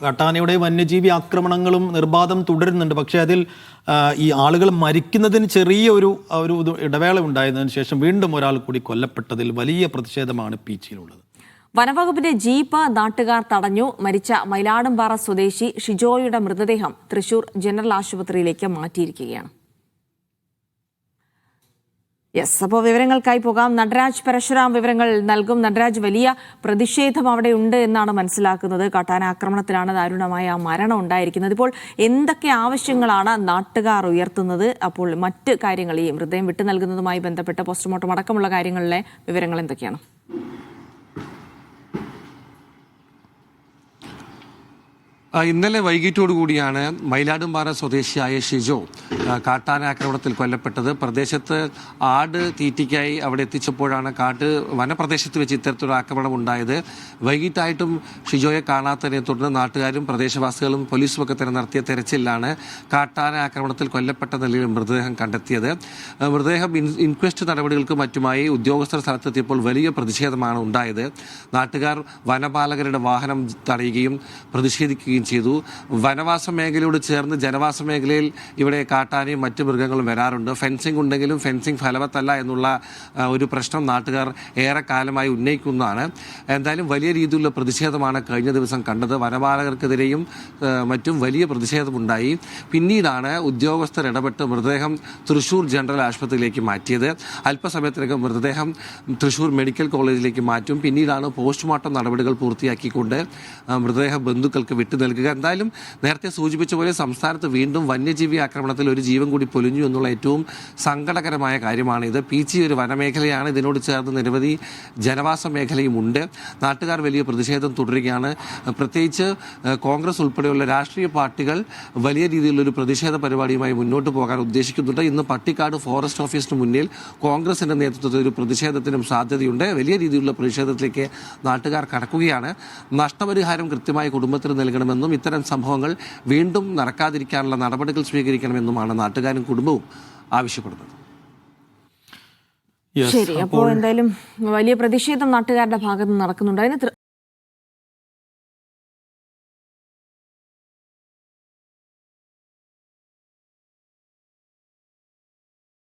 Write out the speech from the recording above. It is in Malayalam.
കാട്ടാനയുടെ വന്യജീവി ആക്രമണങ്ങളും നിർബാധം തുടരുന്നുണ്ട്. പക്ഷേ അതിൽ ഈ ആളുകൾ മരിക്കുന്നതിന് ചെറിയ ഒരു ഇടവേള ഉണ്ടായതിനു ശേഷം വീണ്ടും ഒരാൾ കൂടി കൊല്ലപ്പെട്ടതിൽ വലിയ പ്രതിഷേധമാണ് പീച്ചിയിലുള്ളത്. വനവകുപ്പിന്റെ ജീപ്പ് നാട്ടുകാർ തടഞ്ഞു. മരിച്ച മയിലാടുംപാറ സ്വദേശി ഷിജോയുടെ മൃതദേഹം തൃശൂർ ജനറൽ ആശുപത്രിയിലേക്ക് മാറ്റിയിരിക്കുകയാണ്. അപ്പോൾ വിവരങ്ങൾക്കായി പോകാം. നടരാജ് പരശുരാം വിവരങ്ങൾ നൽകും. നടരാജ്, വലിയ പ്രതിഷേധം അവിടെ ഉണ്ട് എന്നാണ് മനസ്സിലാക്കുന്നത്. കാട്ടാന ആക്രമണത്തിലാണ് ദാരുണമായ മരണം ഉണ്ടായിരിക്കുന്നത്. ഇപ്പോൾ എന്തൊക്കെ ആവശ്യങ്ങളാണ് നാട്ടുകാർ ഉയർത്തുന്നത്? അപ്പോൾ മറ്റ് കാര്യങ്ങൾ, ഈ മൃതദേഹം വിട്ടു നൽകുന്നതുമായി ബന്ധപ്പെട്ട പോസ്റ്റ്മോർട്ടം അടക്കമുള്ള കാര്യങ്ങളിലെ വിവരങ്ങൾ എന്തൊക്കെയാണ്? ഇന്നലെ വൈകിട്ടോടുകൂടിയാണ് മയിലാടുംപാറ സ്വദേശിയായ ഷിജോ കാട്ടാന ആക്രമണത്തിൽ കൊല്ലപ്പെട്ടത്. പ്രദേശത്ത് ആട് തീറ്റിക്കായി അവിടെ എത്തിച്ചപ്പോഴാണ് വനപ്രദേശത്ത് വെച്ച് ഇത്തരത്തിലൊരു ആക്രമണം ഉണ്ടായത്. വൈകിട്ടായിട്ടും ഷിജോയെ കാണാത്തതിനെ തുടർന്ന് നാട്ടുകാരും പ്രദേശവാസികളും പോലീസും ഒക്കെ തന്നെ നടത്തിയ തെരച്ചിലാണ് കാട്ടാന ആക്രമണത്തിൽ കൊല്ലപ്പെട്ട നിലയിൽ മൃതദേഹം കണ്ടെത്തിയത്. മൃതദേഹം ഇൻക്വസ്റ്റ് നടപടികൾക്ക് മറ്റുമായി ഉദ്യോഗസ്ഥർ സ്ഥലത്തെത്തിയപ്പോൾ വലിയ പ്രതിഷേധമാണ് ഉണ്ടായത്. നാട്ടുകാർ വനപാലകരുടെ വാഹനം തടയുകയും പ്രതിഷേധിക്കുകയും ചെയ്തു. വനവാസ മേഖലയോട് ചേർന്ന് ജനവാസ മേഖലയിൽ ഇവിടെ കാട്ടാനയും മറ്റു മൃഗങ്ങളും വരാറുണ്ട്. ഫെൻസിംഗ് ഉണ്ടെങ്കിലും ഫെൻസിംഗ് ഫലവത്തല്ല എന്നുള്ള ഒരു പ്രശ്നം നാട്ടുകാർ ഏറെക്കാലമായി ഉന്നയിക്കുന്നതാണ്. എന്തായാലും വലിയ രീതിയിലുള്ള പ്രതിഷേധമാണ് കഴിഞ്ഞ ദിവസം കണ്ടത്. വനപാലകർക്കെതിരെയും മറ്റും വലിയ പ്രതിഷേധമുണ്ടായി. പിന്നീടാണ് ഉദ്യോഗസ്ഥർ ഇടപെട്ട് മൃതദേഹം തൃശൂർ ജനറൽ ആശുപത്രിയിലേക്ക് മാറ്റിയത്. അല്പസമയത്തിനകം മൃതദേഹം തൃശൂർ മെഡിക്കൽ കോളേജിലേക്ക് മാറ്റും. പിന്നീടാണ് പോസ്റ്റ്മോർട്ടം നടപടികൾ പൂർത്തിയാക്കിക്കൊണ്ട് മൃതദേഹം ബന്ധുക്കൾക്ക് വിട്ടു നൽകുക. എന്തായാലും നേരത്തെ സൂചിപ്പിച്ച പോലെ സംസ്ഥാനത്ത് വീണ്ടും വന്യജീവി ആക്രമണത്തിൽ ഒരു ജീവൻ കൂടി പൊലിഞ്ഞു എന്നുള്ള ഏറ്റവും സങ്കടകരമായ കാര്യമാണിത്. പീച്ചി ഒരു വനമേഖലയാണ്. ഇതിനോട് ചേർന്ന് നിരവധി ജനവാസ മേഖലയും ഉണ്ട്. നാട്ടുകാർ വലിയ പ്രതിഷേധം തുടരുകയാണ്. പ്രത്യേകിച്ച് കോൺഗ്രസ് ഉൾപ്പെടെയുള്ള രാഷ്ട്രീയ പാർട്ടികൾ വലിയ രീതിയിലുള്ളൊരു പ്രതിഷേധ പരിപാടിയുമായി മുന്നോട്ട് പോകാൻ ഉദ്ദേശിക്കുന്നുണ്ട്. ഇന്ന് പട്ടിക്കാട് ഫോറസ്റ്റ് ഓഫീസിന് മുന്നിൽ കോൺഗ്രസിന്റെ നേതൃത്വത്തിൽ ഒരു പ്രതിഷേധത്തിനും സാധ്യതയുണ്ട്. വലിയ രീതിയിലുള്ള പ്രതിഷേധത്തിലേക്ക് നാട്ടുകാർ കടക്കുകയാണ്. നഷ്ടപരിഹാരം കൃത്യമായി കുടുംബത്തിന് നൽകണമെന്നും ഇത്തരം സംഭവങ്ങൾ വീണ്ടും നടക്കാതിരിക്കാനുള്ള നടപടികൾ സ്വീകരിക്കണമെന്നുമാണ് നാട്ടുകാരും കുടുംബവും ആവശ്യപ്പെടുന്നത്. ശരി, അപ്പോൾ എന്തായാലും വലിയ പ്രതിഷേധം നാട്ടുകാരുടെ ഭാഗത്ത് നടക്കുന്നുണ്ട്. അതിന്